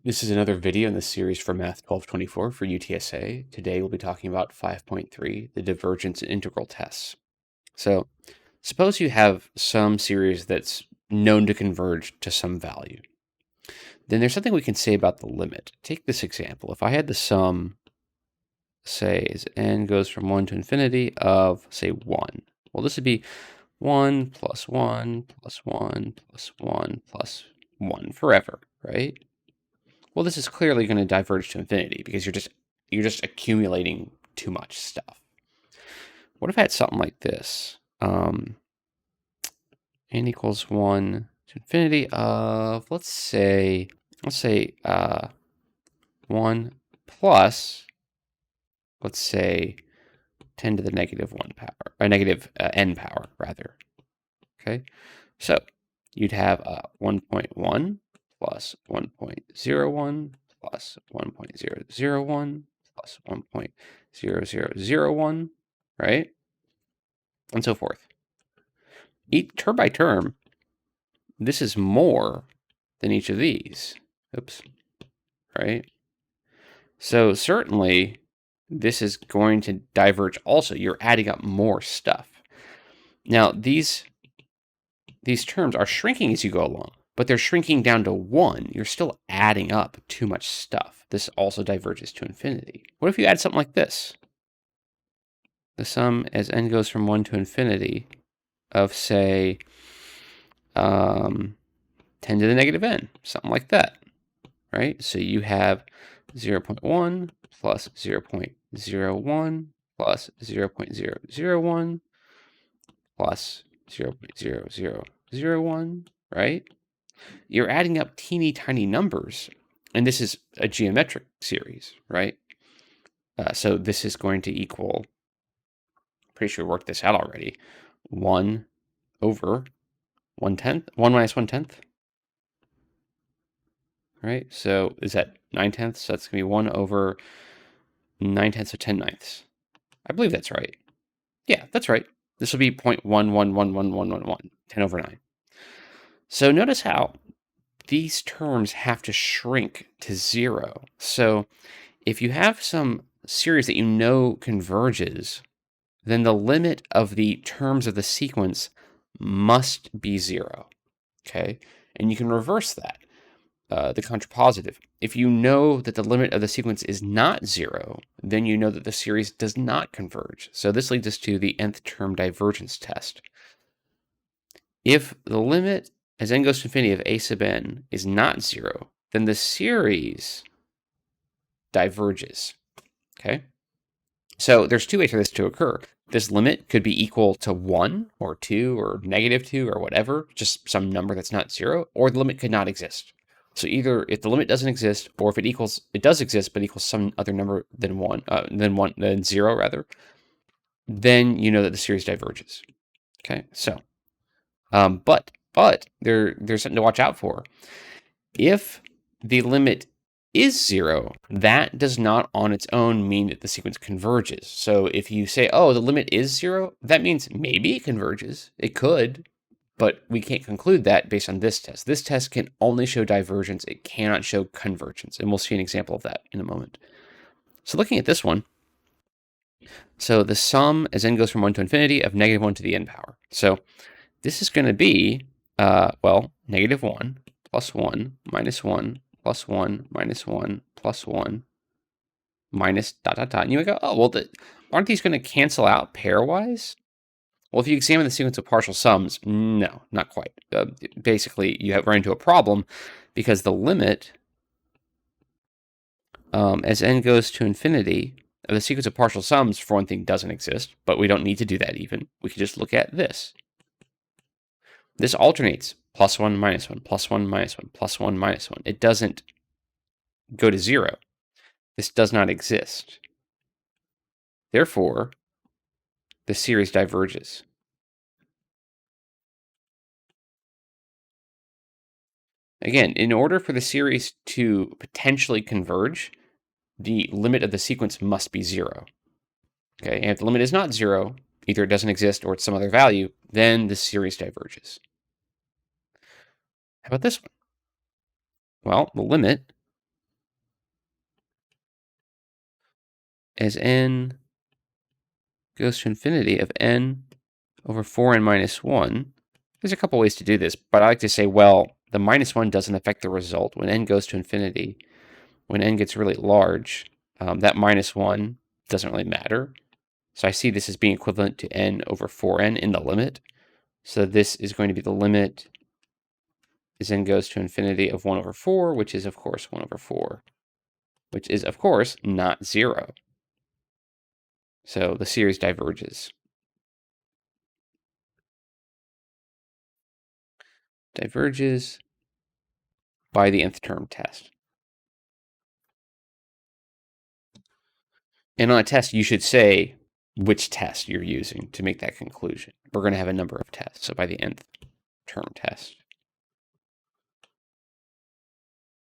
This is another video in the series for Math 1224 for UTSA. Today we'll be talking about 5.3, the divergence and integral tests. So suppose you have some series that's known to converge to some value. Then there's something we can say about the limit. Take this example. If I had the sum, say, as n goes from 1 to infinity of, say, 1. Well, this would be 1 plus 1 plus 1 plus 1 plus 1 forever, right? Well, this is clearly going to diverge to infinity because you're just accumulating too much stuff. What if I had something like this? N equals 1 to infinity of, let's say 1 plus, let's say 10 to the negative 1 power, or negative n power, rather. Okay, so you'd have 1.1 plus 1.01 plus 1.001 plus 1.0001, right? And so forth. Each term by term, this is more than each of these. Oops, right? So certainly this is going to diverge also. You're adding up more stuff. Now, these terms are shrinking as you go along, but they're shrinking down to 1. You're still adding up too much stuff. This also diverges to infinity. What if you add something like this? The sum as n goes from 1 to infinity of, say, 10 to the negative n, something like that, right? So you have 0.1 plus 0.01 plus 0.001 plus 0.0001, right? You're adding up teeny tiny numbers, and this is a geometric series, right? So this is going to equal, pretty sure we worked this out already, 1 over 1/10, 1 minus 1/10, right? So is that 9/10? So that's going to be 1 over 9/10 of 10/9. I believe that's right. Yeah, that's right. This will be 0.111111, 10 over 9. So notice how these terms have to shrink to 0. So if you have some series that you know converges, then the limit of the terms of the sequence must be 0. Okay? And you can reverse that, the contrapositive. If you know that the limit of the sequence is not 0, then you know that the series does not converge. So this leads us to the nth term divergence test. If the limit as n goes to infinity of a sub n is not 0, then the series diverges. Okay? So there's two ways for this to occur. This limit could be equal to 1 or 2 or negative 2 or whatever, just some number that's not 0, or the limit could not exist. So either if the limit doesn't exist, or if it does exist but equals some other number than 0 rather, then you know that the series diverges. Okay, so but there's something to watch out for. If the limit is 0, that does not on its own mean that the sequence converges. So if you say, oh, the limit is 0, that means maybe it converges. It could, but we can't conclude that based on this test. This test can only show divergence. It cannot show convergence. And we'll see an example of that in a moment. So looking at this one, so the sum as n goes from 1 to infinity of negative 1 to the n power. So this is going to be, well, negative 1 plus 1 minus 1 plus 1 minus 1 plus 1 minus ... And you would go, oh, well, aren't these going to cancel out pairwise? Well, if you examine the sequence of partial sums, no, not quite. Basically, you run into a problem because the limit as n goes to infinity of the sequence of partial sums, for one thing, doesn't exist, but we don't need to do that even. We can just look at this. This alternates plus 1, minus 1, plus 1, minus 1, plus 1, minus 1. It doesn't go to 0. This does not exist. Therefore, the series diverges. Again, in order for the series to potentially converge, the limit of the sequence must be 0. Okay, and if the limit is not 0, either it doesn't exist or it's some other value, then the series diverges. How about this one? Well, the limit as n goes to infinity of n over 4n minus 1. There's a couple ways to do this, but I like to say, well, the minus 1 doesn't affect the result. When n goes to infinity, when n gets really large, that minus 1 doesn't really matter. So I see this as being equivalent to n over 4n in the limit. So this is going to be the limit as n goes to infinity of 1 over 4, which is, of course, 1 over 4, which is, of course, not 0. So the series diverges. Diverges by the nth term test. And on a test, you should say which test you're using to make that conclusion. We're going to have a number of tests, so by the nth term test.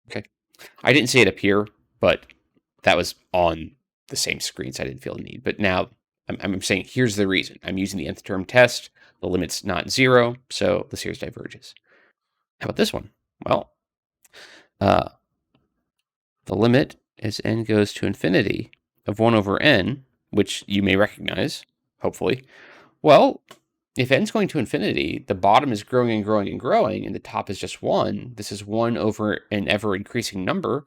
Okay. I didn't say it up here, but that was on the same screen, so I didn't feel the need. But now I'm saying here's the reason. I'm using the nth term test. The limit's not 0, so the series diverges. How about this one? Well, the limit as n goes to infinity of 1 over n, which you may recognize, hopefully. Well, if n's going to infinity, the bottom is growing and growing and growing, and the top is just 1. This is 1 over an ever-increasing number.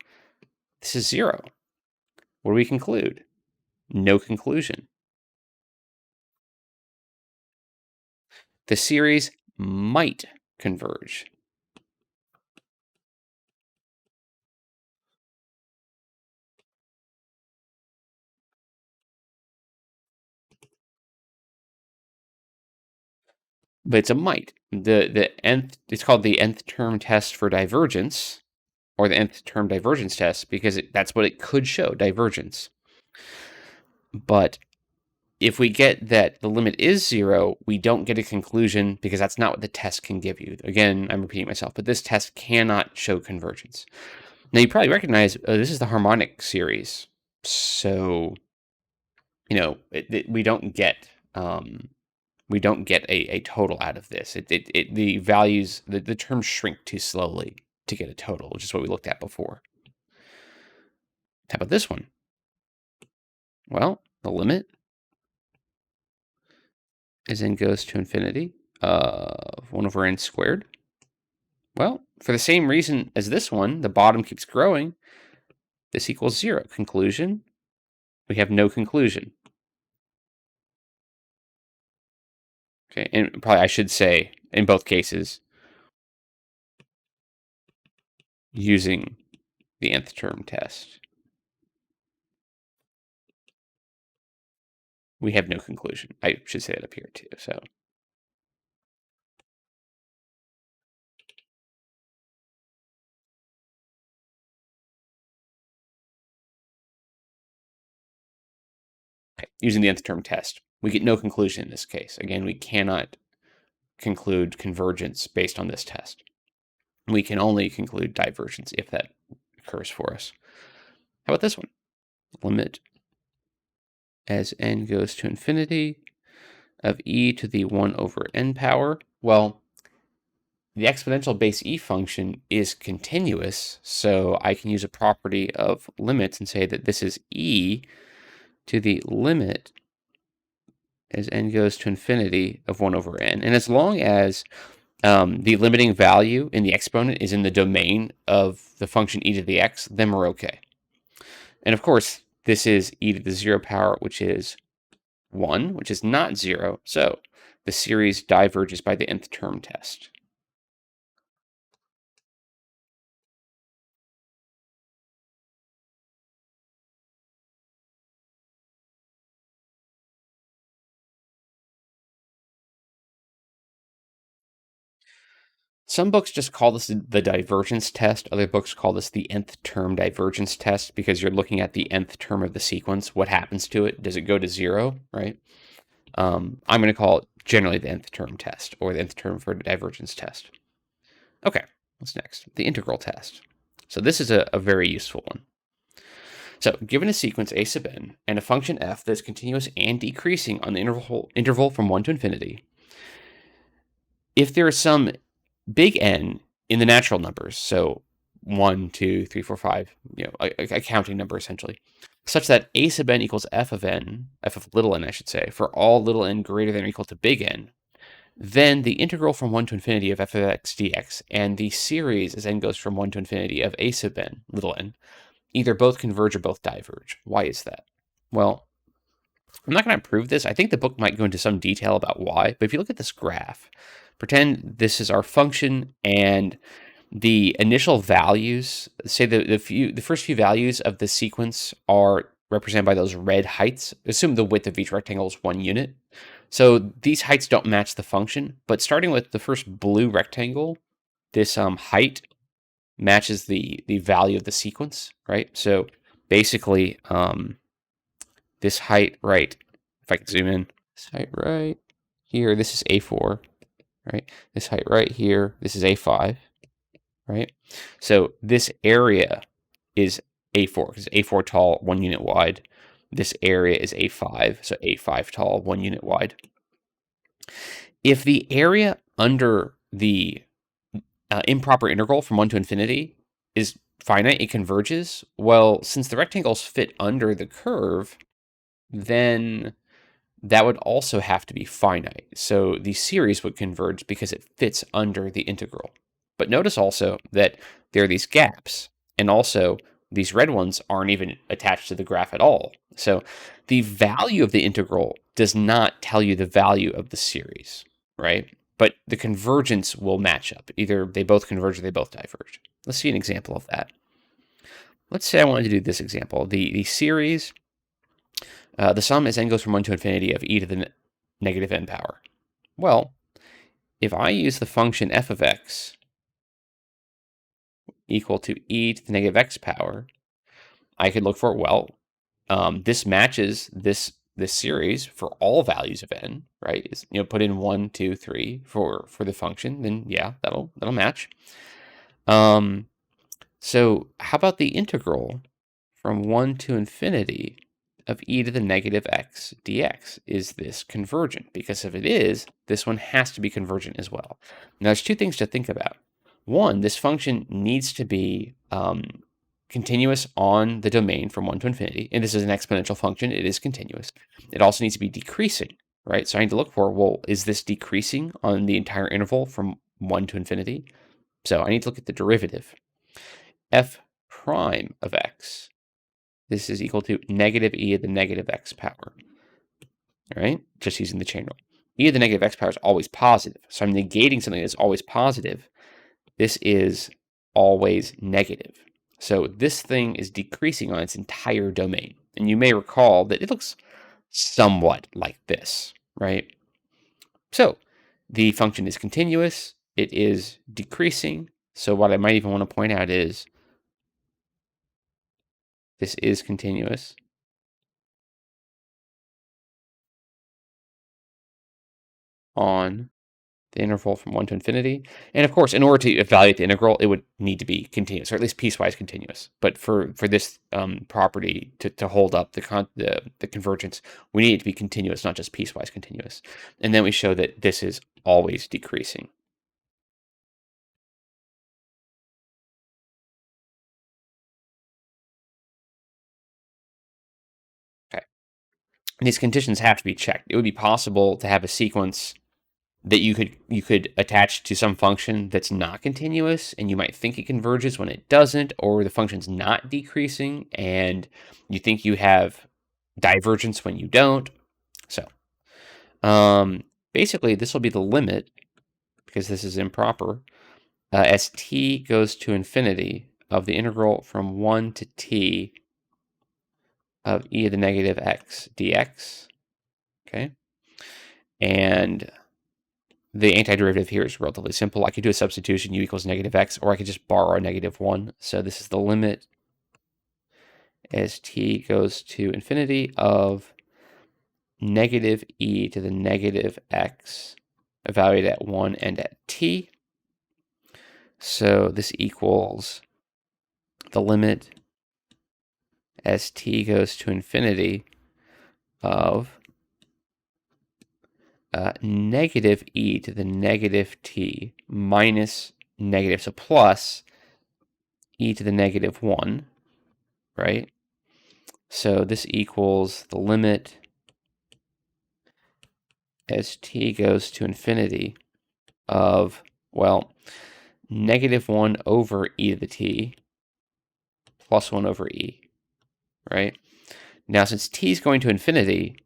This is 0. What do we conclude? No conclusion. The series might converge. But it's a might. It's called the nth term test for divergence, or the nth term divergence test, because that's what it could show, divergence. But if we get that the limit is 0, we don't get a conclusion because that's not what the test can give you. Again, I'm repeating myself, but this test cannot show convergence. Now, you probably recognize this is the harmonic series. So, we don't get a total out of this. The values, the terms shrink too slowly to get a total, which is what we looked at before. How about this one? Well, the limit as n goes to infinity of 1 over n squared. Well, for the same reason as this one, the bottom keeps growing. This equals 0. Conclusion? We have no conclusion. Okay, and probably I should say, in both cases, using the nth term test, we have no conclusion. I should say that up here too. So, okay, using the nth term test, we get no conclusion in this case. Again, we cannot conclude convergence based on this test. We can only conclude divergence if that occurs for us. How about this one? Limit as n goes to infinity of e to the 1 over n power. Well, the exponential base e function is continuous, so I can use a property of limits and say that this is e to the limit as n goes to infinity of 1 over n. And as long as the limiting value in the exponent is in the domain of the function e to the x, then we're okay. And of course, this is e to the 0 power, which is 1, which is not 0. So the series diverges by the nth term test. Some books just call this the divergence test. Other books call this the nth term divergence test because you're looking at the nth term of the sequence. What happens to it? Does it go to 0, right? I'm going to call it generally the nth term test, or the nth term for divergence test. Okay, what's next? The integral test. So this is a very useful one. So given a sequence a sub n and a function f that is continuous and decreasing on the interval from 1 to infinity, if there is some big N in the natural numbers, so 1, 2, 3, 4, 5, a counting number essentially, such that a sub n equals f of n, f of little n, I should say, for all little n greater than or equal to big N, then the integral from 1 to infinity of f of x dx and the series as n goes from 1 to infinity of a sub n, little n, either both converge or both diverge. Why is that? Well, I'm not going to prove this. I think the book might go into some detail about why, but if you look at this graph, pretend this is our function and the initial values, say the first few values of the sequence are represented by those red heights. Assume the width of each rectangle is 1 unit. So these heights don't match the function, but starting with the first blue rectangle, this height matches the value of the sequence, right? So basically, this height right, if I can zoom in, this height right here, this is A4, right? This height right here, this is A5, right? So this area is A4, because A4 tall, 1 unit wide. This area is A5, so A5 tall, 1 unit wide. If the area under the improper integral from 1 to infinity is finite, it converges. Well, since the rectangles fit under the curve, then that would also have to be finite. So the series would converge because it fits under the integral. But notice also that there are these gaps, and also these red ones aren't even attached to the graph at all. So the value of the integral does not tell you the value of the series, right? But the convergence will match up. Either they both converge or they both diverge. Let's see an example of that. Let's say I wanted to do this example. The series, the sum as n goes from 1 to infinity of e to the negative n power. Well, if I use the function f of x equal to e to the negative x power, I could look for, well, this matches this series for all values of n, right? Is, put in 1, 2, 3 for the function, then yeah, that'll match. So how about the integral from 1 to infinity of e to the negative x dx? Is this convergent? Because if it is, this one has to be convergent as well. Now, there's two things to think about. One, this function needs to be continuous on the domain from 1 to infinity, and this is an exponential function. It is continuous. It also needs to be decreasing, right? So I need to look for, well, is this decreasing on the entire interval from 1 to infinity? So I need to look at the derivative. F prime of x, this is equal to negative e to the negative x power, all right? Just using the chain rule. E to the negative x power is always positive, so I'm negating something that's always positive. This is always negative. So this thing is decreasing on its entire domain. And you may recall that it looks somewhat like this, right? So the function is continuous. It is decreasing. So what I might even want to point out is this is continuous. On the interval from 1 to infinity. And of course, in order to evaluate the integral, it would need to be continuous, or at least piecewise continuous. But for this property to hold up the convergence, we need it to be continuous, not just piecewise continuous. And then we show that this is always decreasing. Okay. And these conditions have to be checked. It would be possible to have a sequence that you could attach to some function that's not continuous, and you might think it converges when it doesn't, or the function's not decreasing and you think you have divergence when you don't. So basically this will be the limit, because this is improper, as t goes to infinity of the integral from 1 to t of e to the negative x dx. Okay, and the antiderivative here is relatively simple. I could do a substitution, u equals negative x, or I could just borrow a negative 1. So this is the limit as t goes to infinity of negative e to the negative x evaluated at 1 and at t. So this equals the limit as t goes to infinity of negative e to the negative t minus negative, so plus e to the negative 1, right? So this equals the limit as t goes to infinity of, well, negative 1 over e to the t plus 1 over e, right? Now, since t is going to infinity,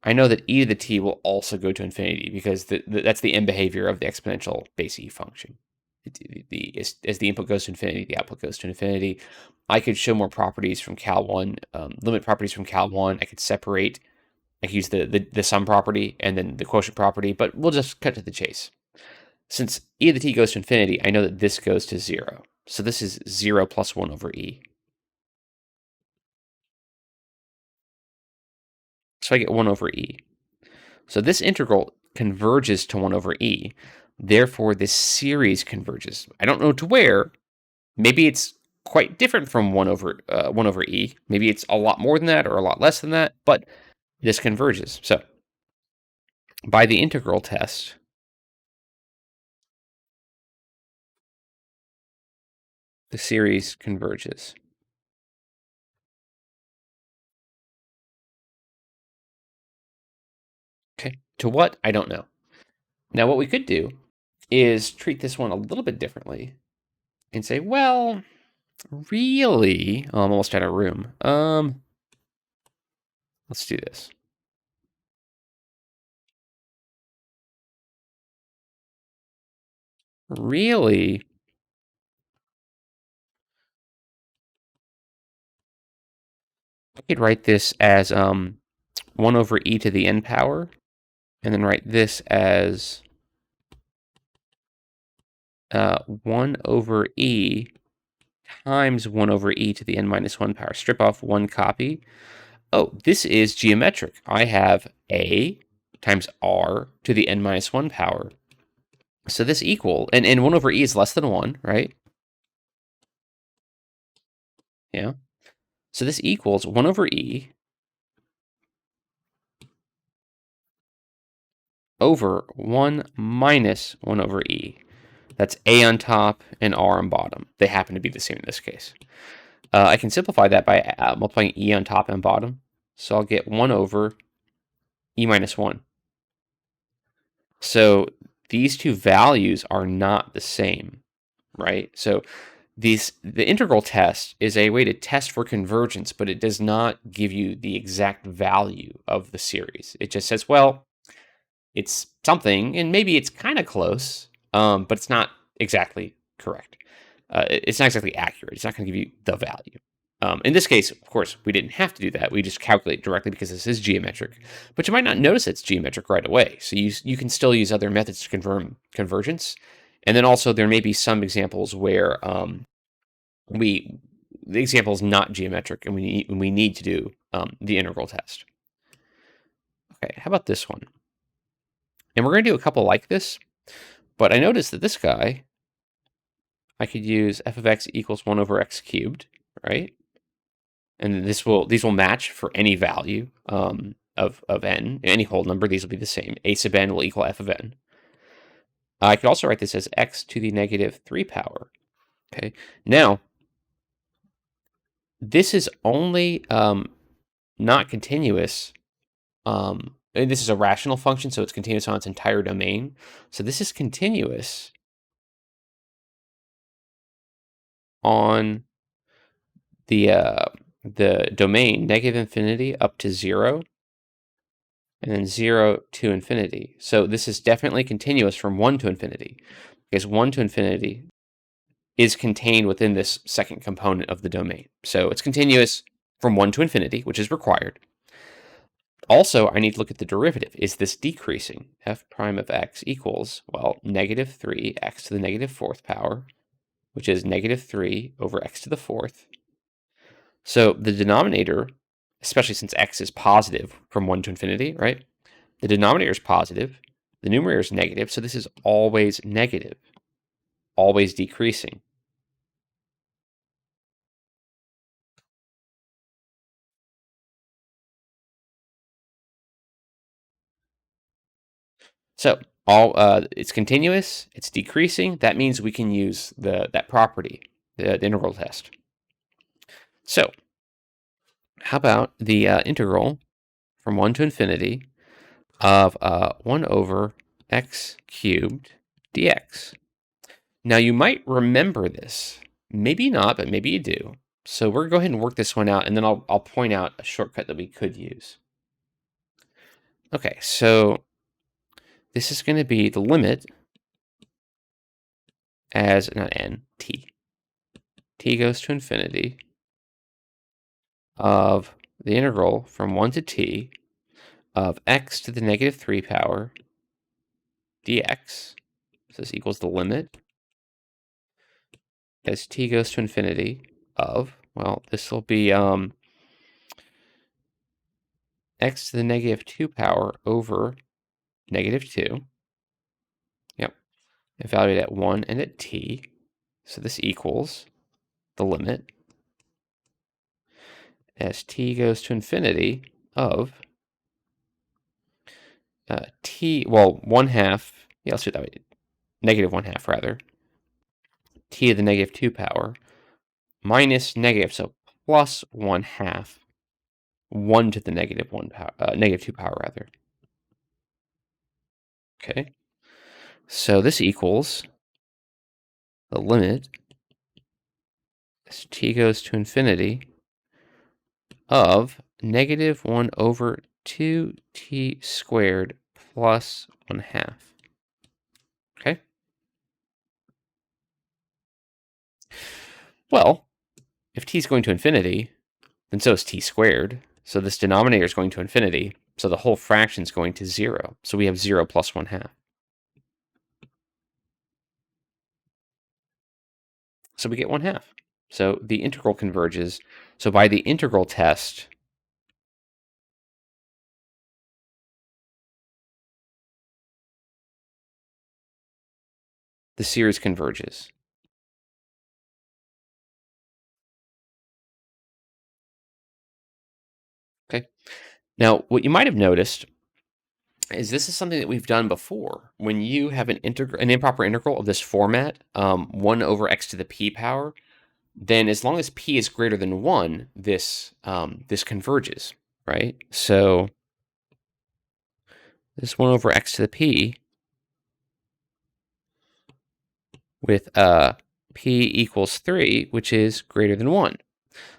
I know that e to the t will also go to infinity because that's the end behavior of the exponential base e function. As the input goes to infinity, the output goes to infinity. I could show more properties from Cal 1, limit properties from Cal 1. I could separate, I could use the sum property and then the quotient property, but we'll just cut to the chase. Since e to the t goes to infinity, I know that this goes to 0. So this is 0 plus 1 over e. So I get 1 over e. So this integral converges to 1 over e. Therefore, this series converges. I don't know to where. Maybe it's quite different from 1 over e. Maybe it's a lot more than that or a lot less than that, but this converges. So by the integral test, the series converges. Okay. To what? I don't know. Now, what we could do is treat this one a little bit differently and say, well, really, oh, I'm almost out of room. Let's do this. Really, I could write this as 1 over e to the n power, and then write this as 1 over e times 1 over e to the n minus 1 power. Strip off one copy. Oh, this is geometric. I have a times r to the n minus 1 power. So this equal, and 1 over e is less than 1, right? Yeah. So this equals 1 over e over 1 minus 1 over e. That's a on top and r on bottom. They happen to be the same in this case. I can simplify that by multiplying e on top and bottom. So I'll get 1 over e minus 1. So these two values are not the same, right? So the integral test is a way to test for convergence, but it does not give you the exact value of the series. It just says, well, it's something, and maybe it's kind of close, but it's not exactly correct. It's not exactly accurate. It's not going to give you the value. In this case, of course, we didn't have to do that. We just calculate directly because this is geometric. But you might not notice it's geometric right away. So you can still use other methods to confirm convergence. And then also there may be some examples where the example is not geometric and we need to do the integral test. Okay, how about this one? And we're going to do a couple like this, but I noticed that this guy, I could use f of x equals 1 over x cubed, right? And these will match for any value of n, any whole number. These will be the same. A sub n will equal f of n. I could also write this as x to the negative 3 power. Okay. Now, this is only not continuous. And this is a rational function, so it's continuous on its entire domain. So this is continuous on the domain negative infinity up to 0, and then 0 to infinity. So this is definitely continuous from 1 to infinity, because 1 to infinity is contained within this second component of the domain. So it's continuous from 1 to infinity, which is required. Also, I need to look at the derivative. Is this decreasing? F prime of x equals, well, negative 3x to the negative 4th power, which is negative 3 over x to the 4th. So the denominator, especially since x is positive from 1 to infinity, right? The denominator is positive, the numerator is negative, so this is always negative, always decreasing. So it's continuous, it's decreasing. That means we can use that property. the integral test. So how about the integral from 1 to infinity of 1 over x cubed dx? Now, you might remember this. Maybe not, but maybe you do. So we're going to go ahead and work this one out, and then I'll point out a shortcut that we could use. Okay, so this is going to be the limit as, not n, t. T goes to infinity of the integral from 1 to t of x to the negative 3 power dx. So this equals the limit as t goes to infinity of, well, this will be x to the negative 2 power over negative 2. Yep. Evaluated at 1 and at t. So this equals the limit as t goes to infinity of t, well, 1/2. Yeah, let's do it that way. Negative 1/2, rather. T to the negative 2 power minus negative, so plus 1/2. 1 to the negative 1 power, negative 2 power, rather. Okay. So this equals the limit as t goes to infinity of negative 1 over 2t squared plus 1/2. Okay? Well, if t is going to infinity, then so is t squared. So this denominator is going to infinity. So the whole fraction is going to 0. So we have 0 plus 1/2. So we get 1/2. So the integral converges. So by the integral test, the series converges. Okay. Now, what you might have noticed is this is something that we've done before. When you have an improper integral of this format, 1 over x to the p power, then as long as p is greater than 1, this converges, right? So this 1 over x to the p with p equals 3, which is greater than 1.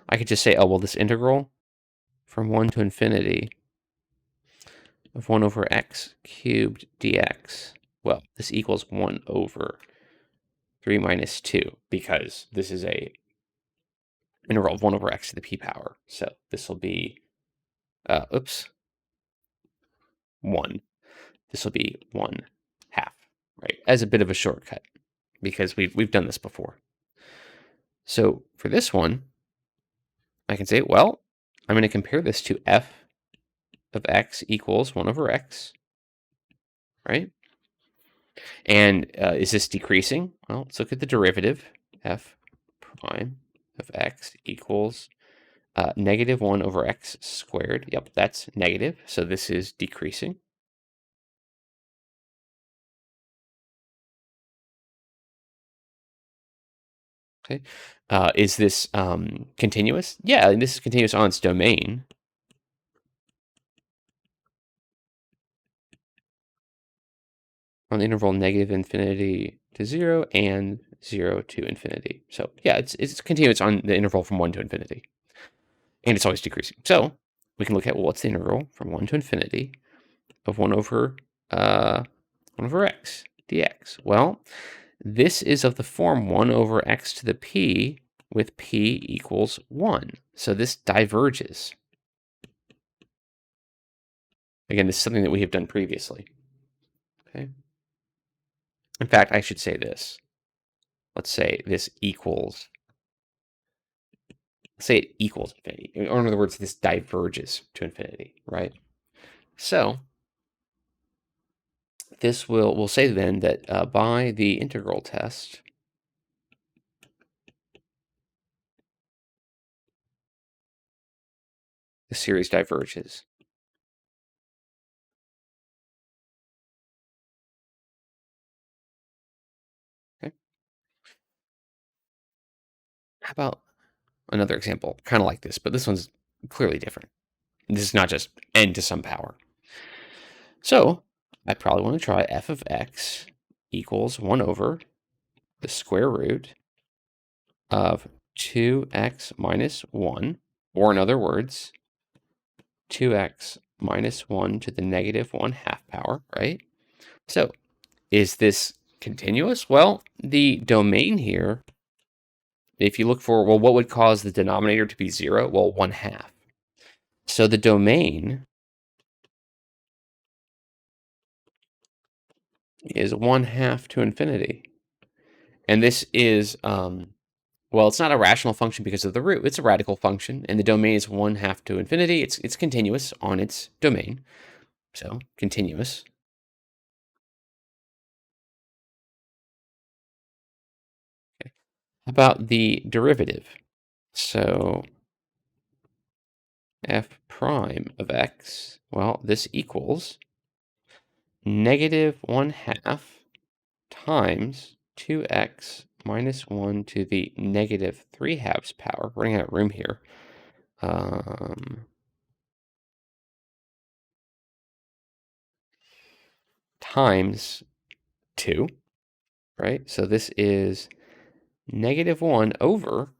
I could just say, oh, well, this integral from 1 to infinity of 1 over x cubed dx, well, this equals 1 over 3 minus 2, because this is a integral of 1 over x to the p power. So this will be, 1. This will be 1/2, right? As a bit of a shortcut, because we've done this before. So for this one, I can say, well, I'm going to compare this to f of x equals 1 over x, right? And is this decreasing? Well, let's look at the derivative. F prime of x equals negative 1 over x squared. Yep, that's negative. So this is decreasing. Okay. Is this continuous? Yeah, and this is continuous on its domain. On the interval negative infinity to 0 and 0 to infinity. So yeah, it's continuous on the interval from 1 to infinity. And it's always decreasing. So we can look at, well, what's the integral from 1 to infinity of 1 over 1 over x dx? Well, this is of the form 1 over x to the p with p equals 1. So this diverges. Again, this is something that we have done previously. Okay. In fact, I should say this. Let's say this equals, say it equals infinity. Or in other words, this diverges to infinity, right? So this we'll say then that by the integral test, the series diverges. Okay. How about another example, kind of like this, but this one's clearly different. This is not just n to some power. So I probably want to try f of x equals 1 over the square root of 2x minus 1, or in other words, 2x minus 1 to the negative 1/2 power, right? So is this continuous? Well, the domain here, if you look for, well, what would cause the denominator to be 0? Well, 1/2. So the domain is 1/2 to infinity. And this is, well, it's not a rational function because of the root. It's a radical function, and the domain is 1/2 to infinity. It's continuous on its domain. So continuous. Okay. How about the derivative? So f prime of x, well, this equals negative 1/2 times 2x minus 1 to the negative 3/2 power. We're running out of room here. Times 2, right? So this is negative 1 over,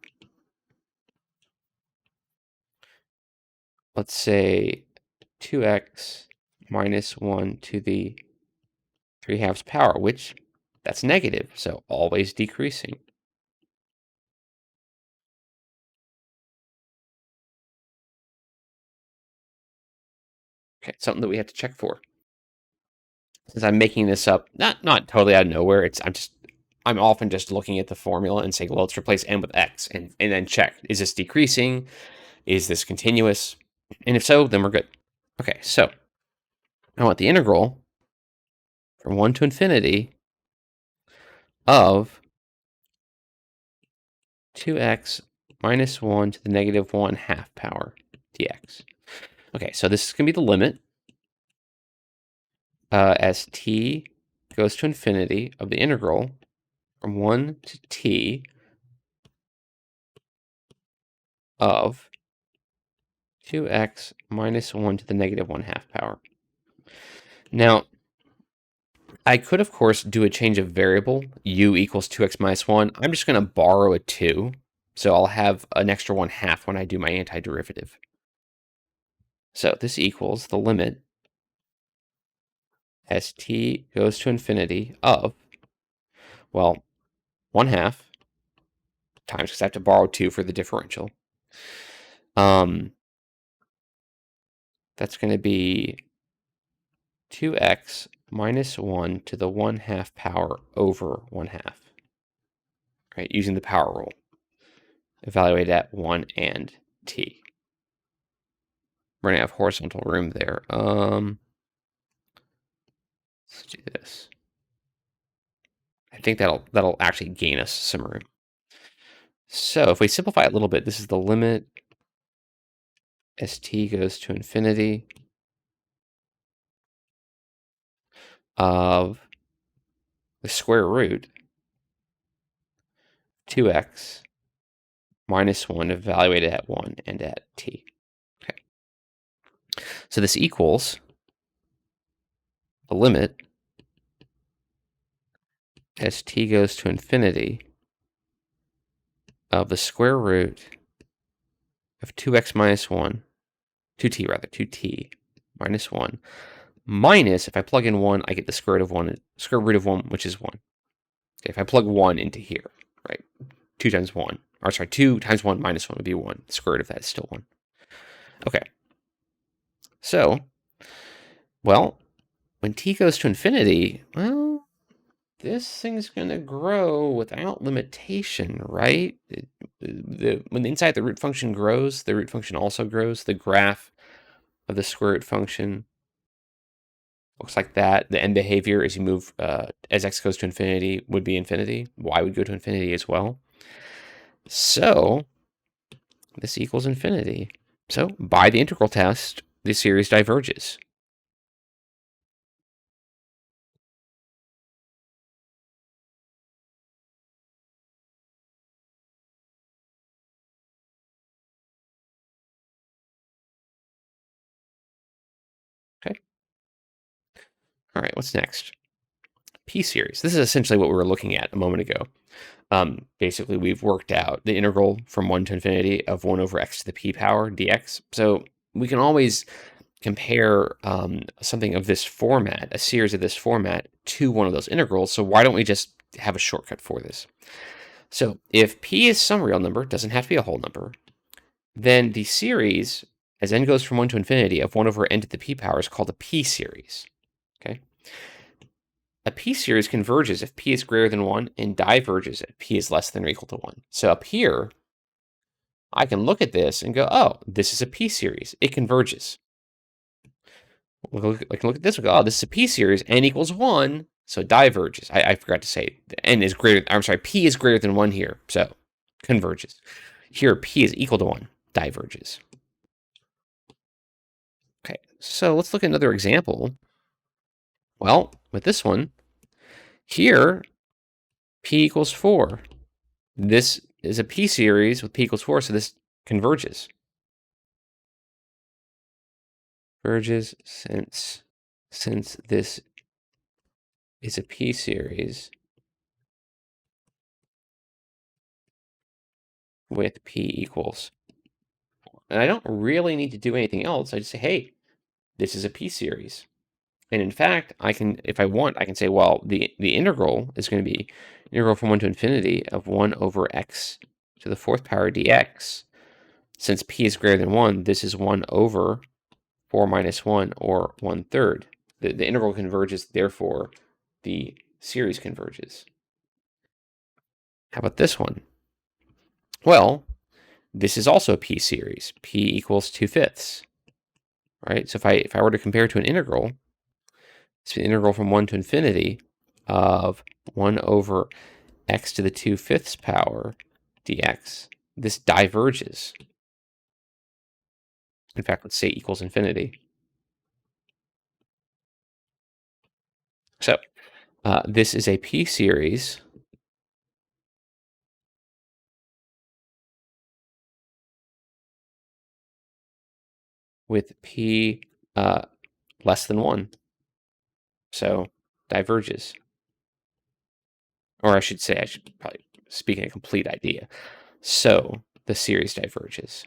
let's say, 2x minus 1 to the 3/2 power, which that's negative, so always decreasing. Okay, something that we have to check for. Since I'm making this up, not totally out of nowhere, I'm often just looking at the formula and saying, well, let's replace n with x, and then check, is this decreasing? Is this continuous? And if so, then we're good. Okay, so I want the integral from 1 to infinity of 2x minus 1 to the negative 1/2 power dx. Okay, so this is going to be the limit as t goes to infinity of the integral from 1 to t of 2x minus 1 to the negative 1/2 power. Now, I could, of course, do a change of variable, u equals 2x minus 1. I'm just going to borrow a 2, so I'll have an extra 1/2 when I do my antiderivative. So this equals the limit as t goes to infinity of, well, 1/2 times, because I have to borrow 2 for the differential. That's going to be 2x minus 1 to the 1/2 power over 1/2, right, using the power rule, evaluated at 1 and t. We're going to have horizontal room there. Let's do this. I think that'll actually gain us some room. So if we simplify it a little bit, this is the limit as t goes to infinity of the square root 2x minus 1 evaluated at 1 and at t. Okay. So this equals the limit as t goes to infinity of the square root of 2x minus 1, 2t minus 1, minus, if I plug in 1, I get the square root of 1, which is 1. Okay, if I plug 1 into here, right, 2 times 1, or sorry, 2 times 1 minus 1 would be 1. The square root of that is still 1. Okay. So, well, when t goes to infinity, well, this thing's going to grow without limitation, right? When inside the root function grows, the root function also grows. The graph of the square root function looks like that. The end behavior as you move, as x goes to infinity, would be infinity. Y would go to infinity as well. So this equals infinity. So by the integral test, the series diverges. All right, what's next? P-series. This is essentially what we were looking at a moment ago. Basically, we've worked out the integral from 1 to infinity of 1 over x to the p power dx. So we can always compare something of this format, a series of this format, to one of those integrals. So why don't we just have a shortcut for this? So if p is some real number, doesn't have to be a whole number, then the series, as n goes from 1 to infinity, of 1 over n to the p power is called a p-series. Okay. A p-series converges if p is greater than 1 and diverges if p is less than or equal to 1. So up here, I can look at this and go, oh, this is a p-series. It converges. I can look at this and go, oh, this is a p-series. N equals 1, so it diverges. I forgot to say n is greater. I'm sorry, p is greater than 1 here, so converges. Here, p is equal to 1, diverges. Okay, so let's look at another example. Well, with this one, here, p equals 4. This is a p-series with p equals 4, so this converges. Converges since this is a p-series with p equals 4. And I don't really need to do anything else. I just say, hey, this is a p-series. And in fact, I can, if I want, I can say, well, the integral is going to be integral from 1 to infinity of 1 over x to the 4th power dx. Since p is greater than 1, this is 1 over 4 minus 1, or 1/3. The integral converges, therefore, the series converges. How about this one? Well, this is also a p-series. P equals 2/5. Right? So if I were to compare to an integral, it's an integral from 1 to infinity of 1 over x to the 2/5 power dx. This diverges. In fact, let's say equals infinity. So this is a p-series with p less than 1. So diverges. Or I should say, I should probably speak in a complete idea. So the series diverges.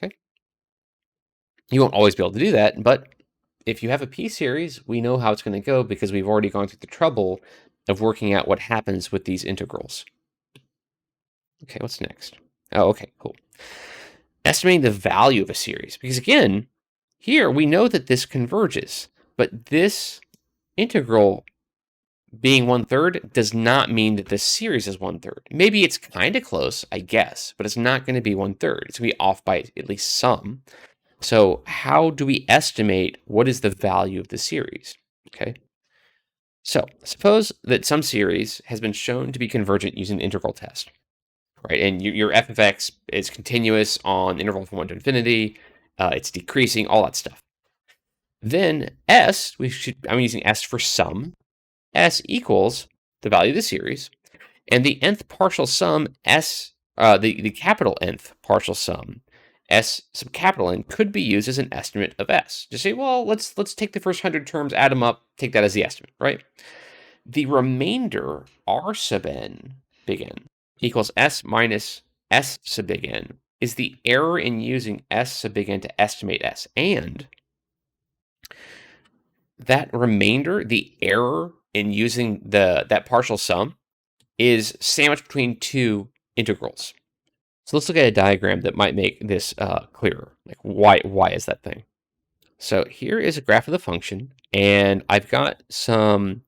Okay. You won't always be able to do that, but if you have a p-series, we know how it's going to go because we've already gone through the trouble of working out what happens with these integrals. Okay, what's next? Oh, okay, cool. Estimating the value of a series. Because again, here we know that this converges, but this integral being 1/3 does not mean that this series is 1/3. Maybe it's kind of close, I guess, but it's not going to be 1/3. It's going to be off by at least some. So how do we estimate what is the value of the series? Okay. So suppose that some series has been shown to be convergent using the integral test, right? And your f of x is continuous on interval from 1 to infinity. It's decreasing, all that stuff. Then s, I'm using s for sum. S equals the value of the series, and the nth partial sum s, the capital nth partial sum s sub capital N could be used as an estimate of s. Just say, well, let's take the first 100 terms, add them up, take that as the estimate, right? The remainder r sub n big N equals s minus s sub big N is the error in using s sub big N to estimate s, and that remainder, the error in using that partial sum, is sandwiched between two integrals. So let's look at a diagram that might make this clearer. Like why is that thing? So here is a graph of the function, and I've got some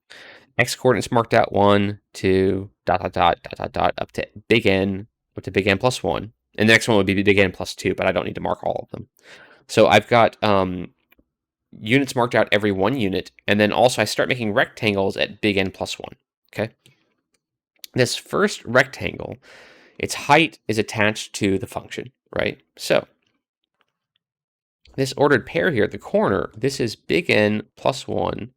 x coordinates marked out 1, 2, dot, dot, dot, dot, dot, dot, up to big N, up to big N plus 1. And the next one would be big N plus 2, but I don't need to mark all of them. So I've got units marked out every 1 unit, and then also I start making rectangles at big N plus 1, okay? This first rectangle, its height is attached to the function, right? So this ordered pair here at the corner, this is big N plus 1,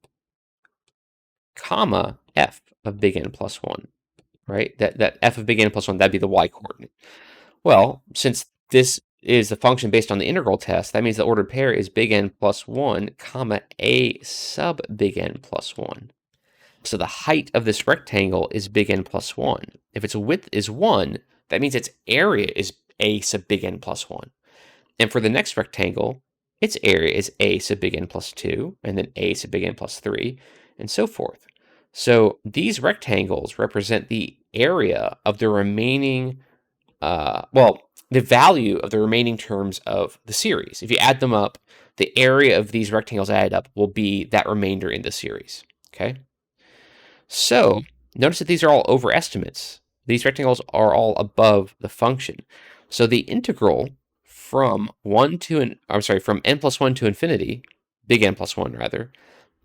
comma, f of big N plus 1, right? That f of big N plus 1, that'd be the y coordinate. Well, since this is the function based on the integral test, that means the ordered pair is big N plus 1, comma, a sub big N plus 1. So the height of this rectangle is big N plus 1. If its width is 1, that means its area is a sub big N plus 1. And for the next rectangle, its area is a sub big N plus 2, and then a sub big N plus 3, and so forth. So these rectangles represent the area of the remaining, the value of the remaining terms of the series. If you add them up, the area of these rectangles added up will be that remainder in the series, okay? So notice that these are all overestimates. These rectangles are all above the function. So the integral from from n plus 1 to infinity, big N plus 1 rather,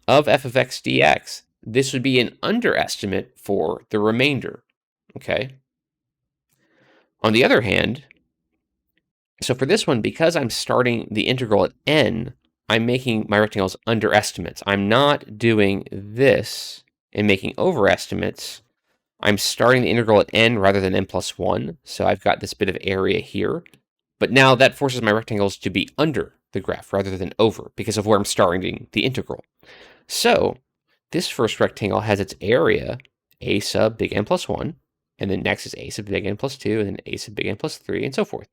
of f of x dx, this would be an underestimate for the remainder, okay? On the other hand, so for this one, because I'm starting the integral at n, I'm making my rectangles underestimates. I'm not doing this and making overestimates. I'm starting the integral at n rather than n plus 1, so I've got this bit of area here. But now that forces my rectangles to be under the graph rather than over because of where I'm starting the integral. So this first rectangle has its area a sub big N plus 1, and then next is a sub big N plus 2, and then a sub big N plus 3, and so forth.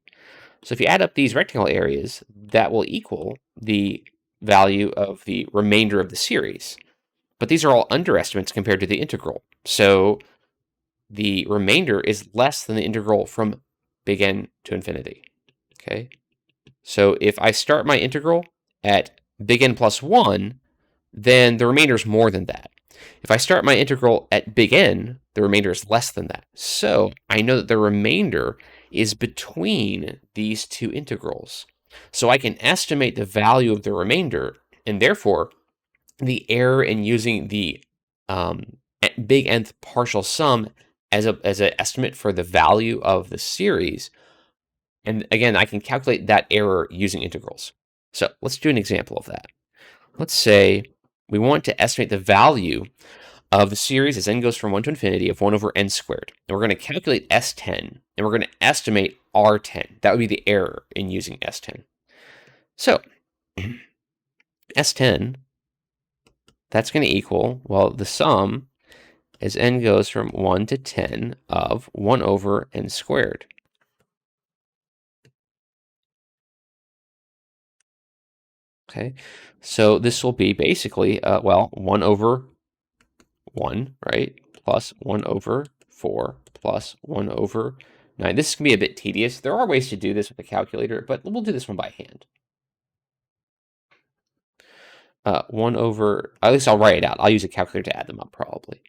So if you add up these rectangle areas, that will equal the value of the remainder of the series. But these are all underestimates compared to the integral. So the remainder is less than the integral from big N to infinity. Okay, so if I start my integral at big N plus 1, then the remainder is more than that. If I start my integral at big N, the remainder is less than that. So I know that the remainder is between these two integrals. So I can estimate the value of the remainder, and therefore the error in using the big Nth partial sum as an estimate for the value of the series. And again, I can calculate that error using integrals. So let's do an example of that. Let's say we want to estimate the value of the series as n goes from 1 to infinity of 1 over n squared. And we're going to calculate S10, and we're going to estimate R10. That would be the error in using S10. So S10, that's going to equal, well, the sum as n goes from 1 to 10 of 1 over n squared. Okay, so this will be basically, 1 over 1, right, plus 1 over 4 plus 1 over 9. This can be a bit tedious. There are ways to do this with a calculator, but we'll do this one by hand. 1 over, at least I'll write it out. I'll use a calculator to add them up probably.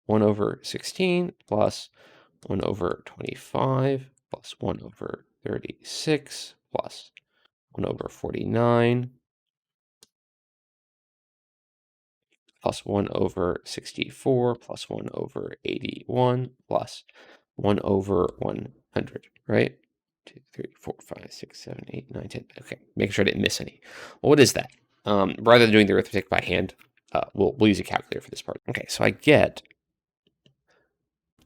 1 over 16 plus 1 over 25 plus 1 over 36 plus 1 over 49 plus 1 over 64 plus 1 over 81 plus 1 over 100, right? 2, 3, 4, 5, 6, 7, 8, 9, 10. Okay, making sure I didn't miss any. Well, what is that? Rather than doing the arithmetic by hand, we'll use a calculator for this part. Okay, so I get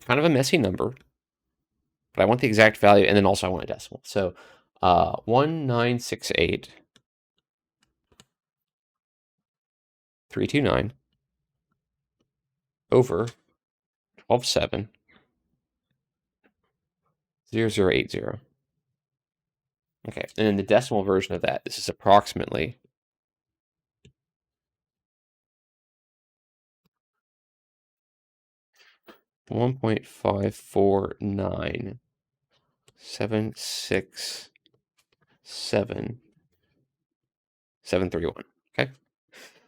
kind of a messy number, but I want the exact value, and then also I want a decimal. So 1968 329 over 127 0080. Okay, and then the decimal version of that, this is approximately 1.549767731. Okay,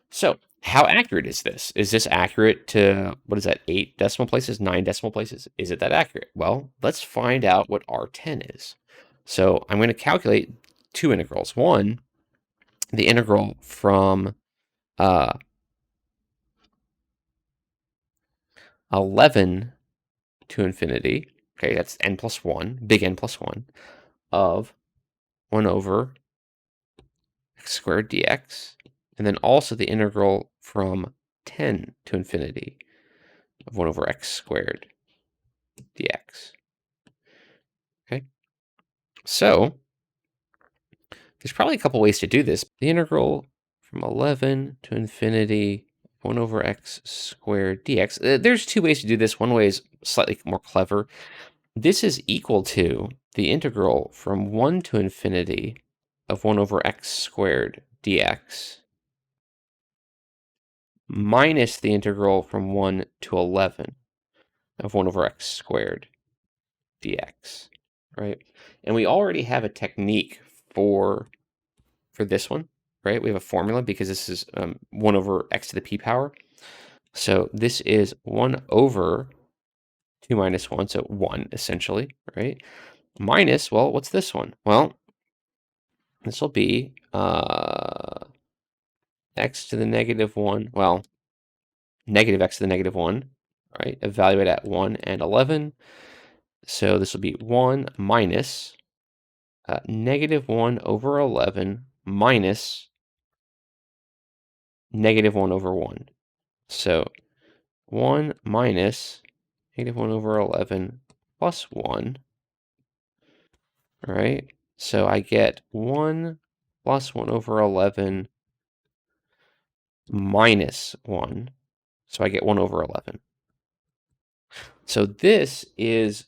so how accurate is this? Is this accurate to, what is that, 8 decimal places, 9 decimal places? Is it that accurate? Well, let's find out what R10 is. So I'm going to calculate two integrals. One, the integral from 11 to infinity. Okay, that's n plus 1, big N plus 1, of 1 over x squared dx. And then also the integral from 10 to infinity of 1 over x squared dx. Okay, so There's probably a couple ways to do this. The integral from 11 to infinity 1 over x squared dx. There's two ways to do this. One way is slightly more clever. This is equal to the integral from 1 to infinity of 1 over x squared dx minus the integral from 1 to 11 of 1 over x squared dx, right? And we already have a technique for this one, right? We have a formula because this is 1 over x to the p power. So this is 1 over 2 minus 1, so 1 essentially, right? Minus, well, what's this one? Well, this will be x to the negative 1, well, negative x to the negative 1, right? Evaluate at 1 and 11. So this will be 1 minus negative 1 over 11 minus negative 1 over 1. So 1 minus negative 1 over 11 plus 1, right? So I get 1 plus 1 over 11 minus 1. So I get 1 over 11. So this is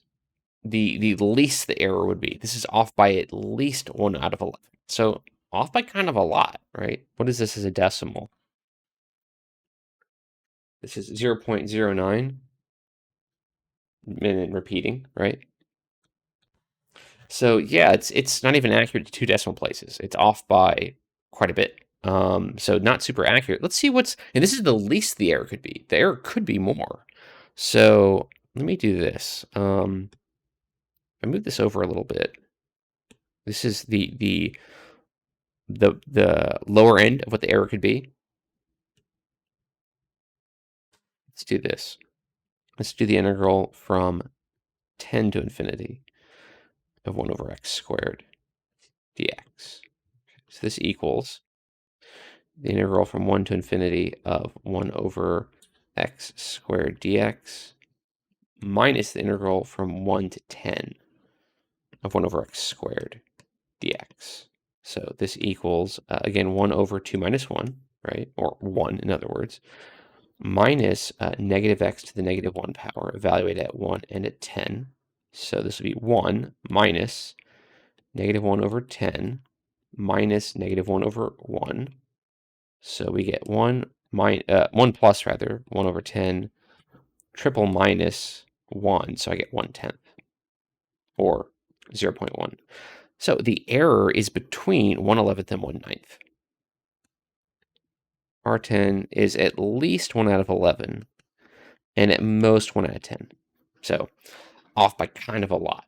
the least the error would be. This is off by at least 1 out of 11. So off by kind of a lot, right? What is this as a decimal? This is 0.09, and repeating, right? So yeah, it's not even accurate to 2 decimal places. It's off by quite a bit. So not super accurate. Let's see and this is the least the error could be. The error could be more. So let me do this. I move this over a little bit. This is the lower end of what the error could be. Let's do this. Let's do the integral from 10 to infinity of 1 over x squared dx. So this equals the integral from 1 to infinity of 1 over x squared dx minus the integral from 1 to 10 of 1 over x squared dx. So this equals, again, 1 over 2 minus 1, right? Or 1, in other words, minus negative x to the negative 1 power, evaluated at 1 and at 10. So this will be 1 minus negative 1 over 10 minus negative 1 over 1. So we get 1 plus, 1 over 10, triple minus 1, so I get 1/10, or 0.1. So the error is between 1/11 and 1/9. R10 is at least 1 out of 11, and at most 1 out of 10. So off by kind of a lot.